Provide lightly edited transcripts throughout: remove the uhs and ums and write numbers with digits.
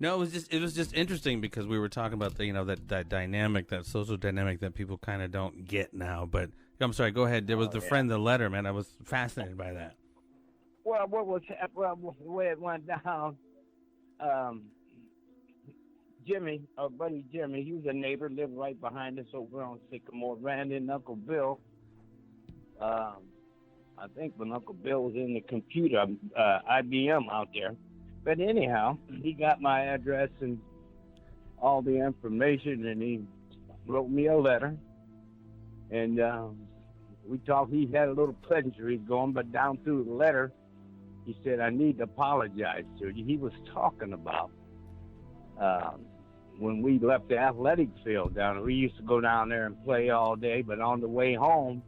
No, it was just interesting because we were talking about the, that dynamic, that social dynamic that people kind of don't get now. But I'm sorry, go ahead. There was friend, the letter, man. I was fascinated by that. Well, the way it went down, Jimmy, our buddy Jimmy, he was a neighbor, lived right behind us over on Sycamore. Ran in Uncle Bill. I think when Uncle Bill was in the computer, IBM out there. But anyhow, he got my address and all the information, and he wrote me a letter. And we talked. He had a little pleasantry going, but down through the letter, he said, I need to apologize to you. He was talking about when we left the athletic field down there. We used to go down there and play all day, but on the way home,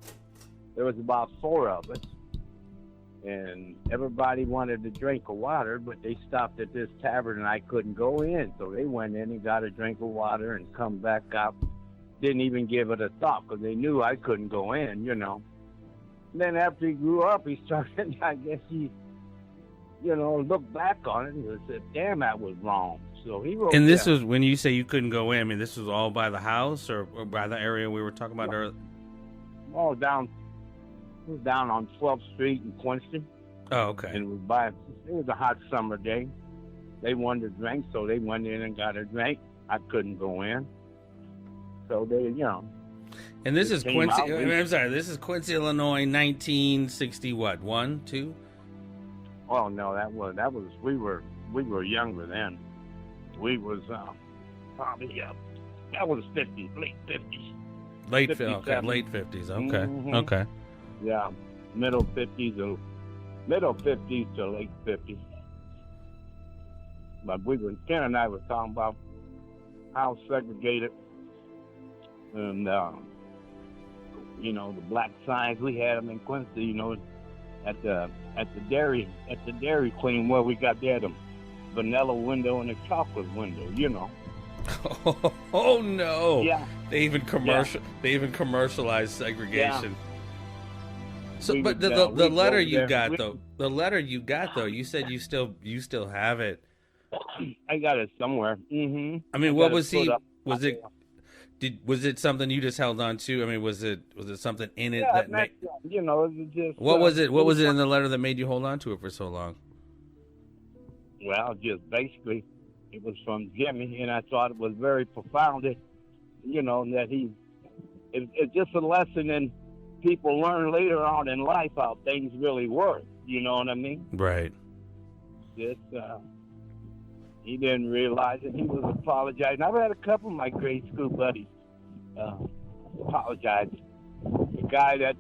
there was about 4 of us. And everybody wanted a drink of water, but they stopped at this tavern and I couldn't go in. So they went in and got a drink of water and come back out. Didn't even give it a thought because they knew I couldn't go in, And then after he grew up, he started, I guess he, looked back on it and said, damn, that was wrong. So he wrote. And this was, when you say you couldn't go in, I mean, this was all by the house or by the area we were talking about earlier? All down. It was down on 12th Street in Quincy. Oh, okay. And it was a hot summer day. They wanted a drink, so they went in and got a drink. I couldn't go in. So they, And this is Quincy. I'm sorry. This is Quincy, Illinois, 1960. What? 1, 2? Oh no, that was. We were younger then. We was probably that was 50s, late 50s. Late 50s. Okay. Mm-hmm. Okay. Yeah, middle 50s to late 50s. But Ken and I were talking about how segregated and the black signs, we had them in Quincy, at the Dairy Queen where we got there, the vanilla window and the chocolate window, Oh no! Yeah, they even commercialized segregation. Yeah. So, but the letter you got though, you said you still have it. I got it somewhere. Mm-hmm. I mean, what was he? Was it something you just held on to? I mean, was it something in it that made? It was just. What was it? What was it in the letter that made you hold on to it for so long? Well, just basically, it was from Jimmy, and I thought it was very profound. That it's just a lesson in. People learn later on in life how things really work. You know what I mean? Right. Just he didn't realize it. He was apologizing. I've had a couple of my grade school buddies apologize. The guy that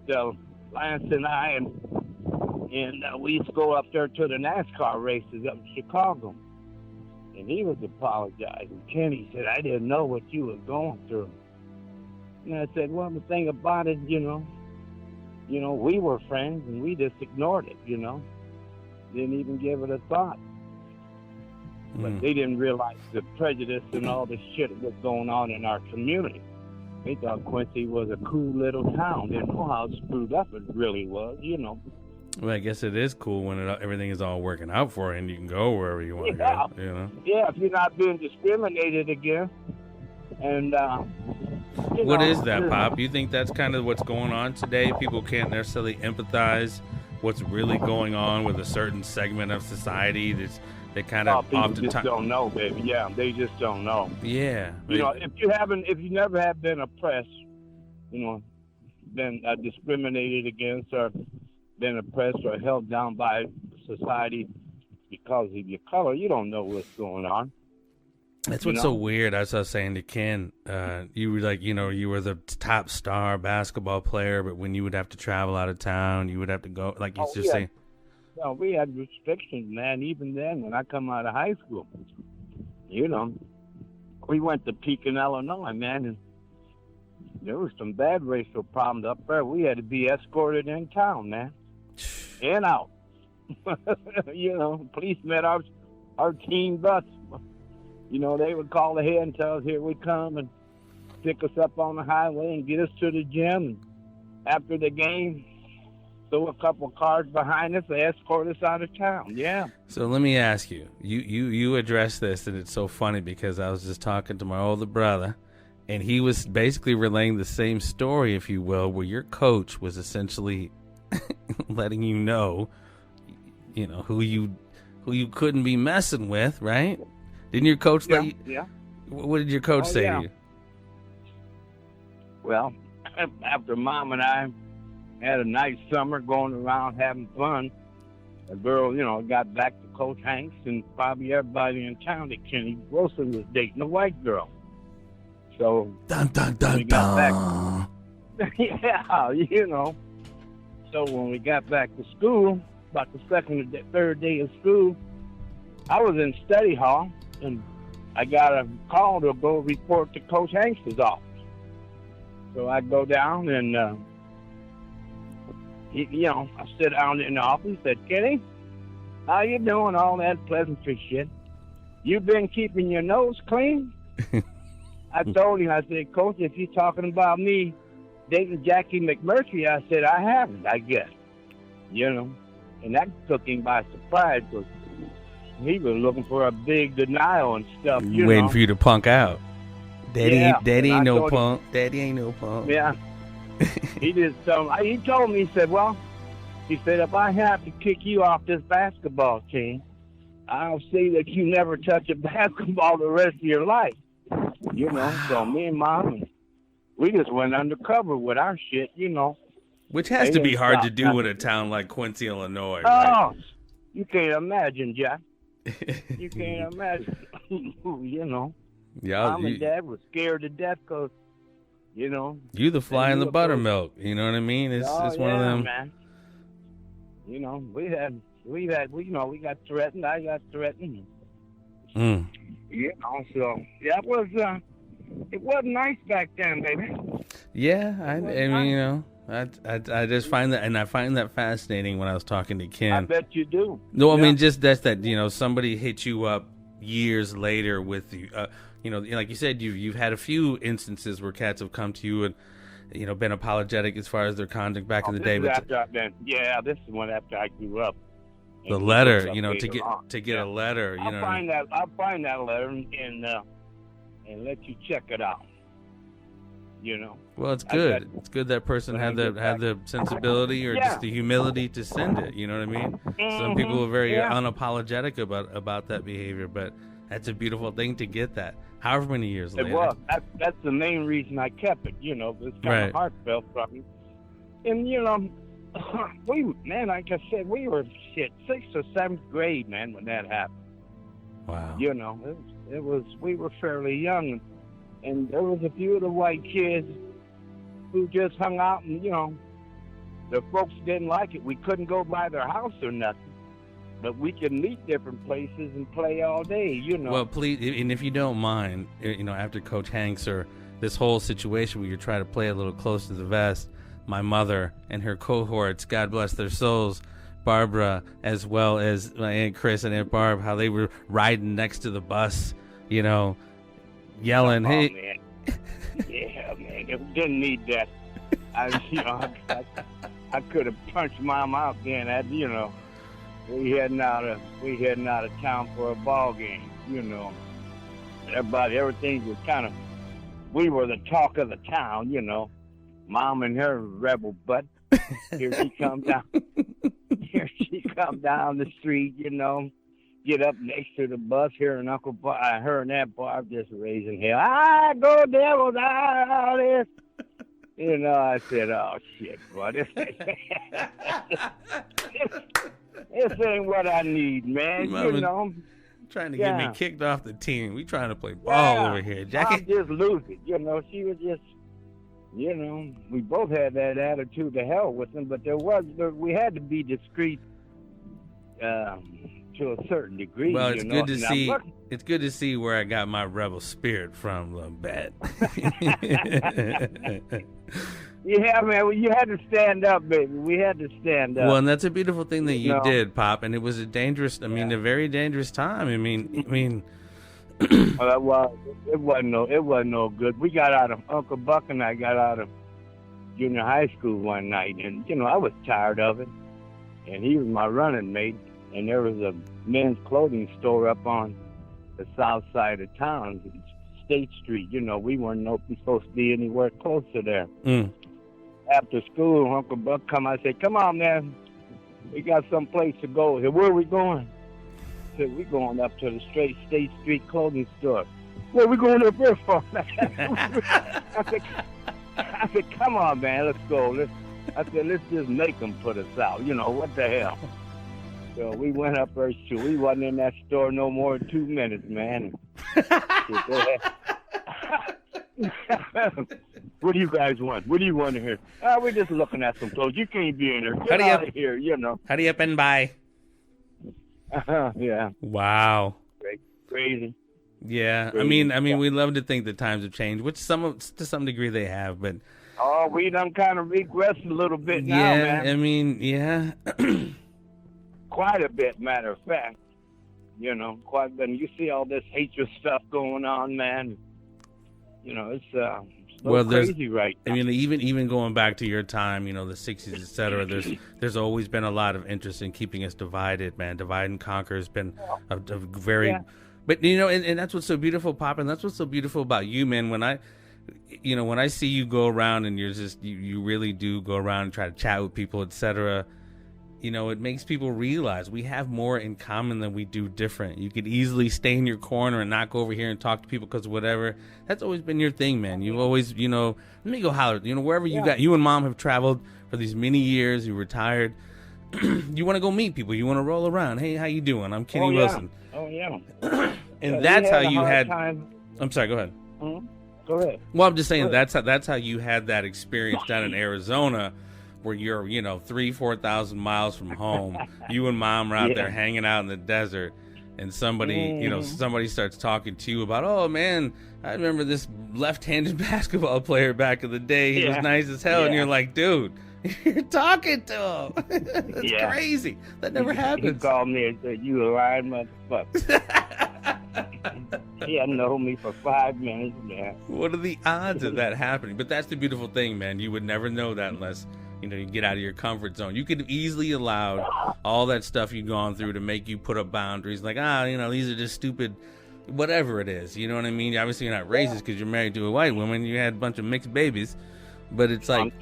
Lance and I and we used to go up there to the NASCAR races up in Chicago, and he was apologizing. Kenny said, "I didn't know what you were going through." And I said, "Well, the thing about it, we were friends and we just ignored it, Didn't even give it a thought. But they didn't realize the prejudice and all the shit that was going on in our community. They thought Quincy was a cool little town. Didn't know how screwed up it really was, Well, I guess it is cool when everything is all working out for you and you can go wherever you want to go, Yeah, if you're not being discriminated against. And, what is that, Pop? You think that's kind of what's going on today? People can't necessarily empathize what's really going on with a certain segment of society. They kind of oftentimes just don't know, baby. Yeah, they just don't know. Yeah. If you never have been oppressed, been discriminated against or been oppressed or held down by society because of your color, you don't know what's going on. That's what's so weird. As I was saying to Ken, you were like, you were the top star basketball player, but when you would have to travel out of town, you would have to go, like you just saying. No, we had restrictions, man. Even then, when I come out of high school, we went to Pekin, Illinois, man, and there was some bad racial problems up there. We had to be escorted in town, man, and out. Police met our team bus. They would call ahead and tell us, here we come, and pick us up on the highway and get us to the gym. And after the game, throw a couple cars behind us, they escort us out of town. Yeah. So let me ask you. You addressed this, and it's so funny because I was just talking to my older brother, and he was basically relaying the same story, if you will, where your coach was essentially letting you know who you couldn't be messing with, right? Didn't your coach let you? Yeah. What did your coach say to you? Well, after Mom and I had a nice summer going around having fun, the girl, got back to Coach Hanks, and probably everybody in town that Kenny Wilson was dating a white girl. So dun dun dun dun. Yeah, So when we got back to school, about the second or third day of school, I was in study hall, and I got a call to go report to Coach Hanks' office. So I go down, and I sit down in the office, said, Kenny, how you doing? All that pleasantry shit. You been keeping your nose clean? I told him, I said, Coach, if you're talking about me dating Jackie McMurtry, I said, I haven't, I guess. And that took him by surprise, because he was looking for a big denial and stuff. Waiting for you to punk out. Daddy ain't no punk. Him, Daddy ain't no punk. Yeah. He told me, he said, if I have to kick you off this basketball team, I'll see that you never touch a basketball the rest of your life. So me and Mom, we just went undercover with our shit, Which has to be hard to do in a town like Quincy, Illinois, Oh, right? You can't imagine, Jack. You can't imagine. Yeah, Mom and Dad was scared to death because, you the fly in the buttermilk. You know what I mean? It's one of them. Man. We got threatened. I got threatened. Mm. So it wasn't nice back then, baby. Yeah, I mean, I just find that, and I find that fascinating when I was talking to Ken. I bet you do. No, I mean, just that somebody hit you up years later with you. Like you said, you've had a few instances where cats have come to you and been apologetic as far as their conduct back in the day. This is one after I grew up. The letter, to get a letter. I'll find that letter and let you check it out. Well, it's good. It's good that person had the sensibility or just the humility to send it. You know what I mean? Mm-hmm. Some people are very unapologetic about that behavior, but that's a beautiful thing to get that. However many years later. It was. That's the main reason I kept it. It's kind of heartfelt from me. And like I said, we were 6th or 7th grade, man, when that happened. Wow. It was. We were fairly young, and there was a few of the white kids who just hung out, and the folks didn't like it. We couldn't go by their house or nothing, but we could meet different places and play all day. Well, please, and if you don't mind, after Coach Hanks or this whole situation where you're trying to play a little close to the vest, my mother and her cohorts, God bless their souls, Barbara, as well as my Aunt Chris and Aunt Barb, how they were riding next to the bus, yelling, hey. Man. Yeah, man, it didn't need that. I could have punched Mom out then. We heading out of town for a ball game, everything was kind of, we were the talk of the town, Mom and her rebel butt. Here she come down the street, get up next to the bus, her and Aunt Barb just raising hell. Go Devils, all this. I said, oh shit, boy, this ain't what I need, man. Trying to get me kicked off the team. We trying to play ball over here, Jackie. I'm just losing. She was just, we both had that attitude to hell with them, but we had to be discreet to a certain degree. Well, it's good to see. It's good to see where I got my rebel spirit from, little bat. Yeah, man. Well, you had to stand up, baby. We had to stand up. Well, and that's a beautiful thing that you did, Pop. And it was a dangerous. I mean, a very dangerous time. I mean. Well, it wasn't no good. We got out of Uncle Buck and I got out of junior high school one night, and I was tired of it, and he was my running mate, and there was a men's clothing store up on the south side of town, State Street. We weren't supposed to be anywhere closer there. After school, Uncle Buck come. I said, "Come on, man, we got some place to go." He said, "Where are we going?" I said, "We're going up to the State Street clothing store." "Where are we going up there for, man?" I said, "Come on, man, let's go. I said, let's just make them put us out. What the hell?" So we went up there. We wasn't in that store no more than 2 minutes, man. What do you guys want? What do you want to hear? We're just looking at some clothes. You can't be in there. Get out of here, Hurry up and buy. Yeah. Wow. Crazy. Yeah. Crazy. I mean, we love to think that times have changed, which to some degree they have, but. Oh, we done kind of regressed a little bit now, man. Yeah. Quite a bit, matter of fact. Quite a bit. You see all this hatred stuff going on, man. It's crazy right now. Even going back to your time, the 60s, et cetera, there's always been a lot of interest in keeping us divided, man. Divide and conquer has been a very... Yeah. But, and that's what's so beautiful, Pop, and that's what's so beautiful about you, man. When I see you go around and you really do go around and try to chat with people, et cetera, it makes people realize we have more in common than we do different. You could easily stay in your corner and not go over here and talk to people because whatever. That's always been your thing, man. You've always, let me go holler. Wherever you and Mom have traveled for these many years, you retired. You want to go meet people. You want to roll around. Hey, how you doing? I'm Kenny Wilson. Oh, yeah. And that's how you had... time. I'm sorry, go ahead. Mm-hmm. Go ahead. Well, I'm just saying that's how you had that experience down in Arizona where you're, 3,000-4,000 miles from home. You and Mom are out there hanging out in the desert, and somebody, somebody starts talking to you about, "Oh, man, I remember this left-handed basketball player back in the day. He was nice as hell." And you're like, "Dude, you're talking to him." That's crazy. That never happens. He called me and said, "You a lying motherfucker." He hadn't known me for 5 minutes, man. What are the odds of that happening? But that's the beautiful thing, man. You would never know that unless, you get out of your comfort zone. You could have easily allowed all that stuff you've gone through to make you put up boundaries. Like, these are just stupid, whatever it is. You know what I mean? Obviously, you're not racist because you're married to a white woman. You had a bunch of mixed babies. But it's like,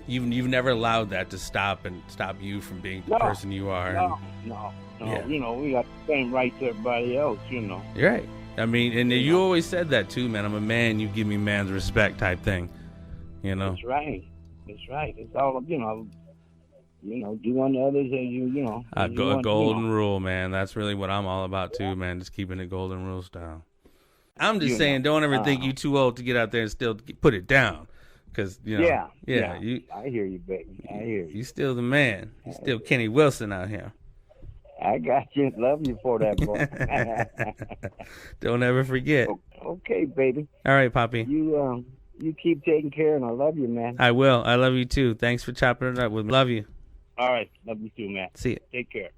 you've never allowed that to stop you from being the person you are. No. Yeah. We got the same rights to everybody else, You're right. And you always said that too, man. I'm a man, you give me man's respect type thing. That's right. It's all, do unto others as you. A golden rule, man. That's really what I'm all about too, man. Just keeping the golden rule style. I'm just saying, don't ever think you too old to get out there and still put it down. Because, Yeah, I hear you, baby. I hear you. You still the man. You still Kenny Wilson out here. I got you. Love you for that, boy. Don't ever forget. Okay, baby. All right, Poppy. You keep taking care, and I love you, man. I will. I love you, too. Thanks for chopping it up with me. Love you. All right. Love you, too, man. See you. Take care.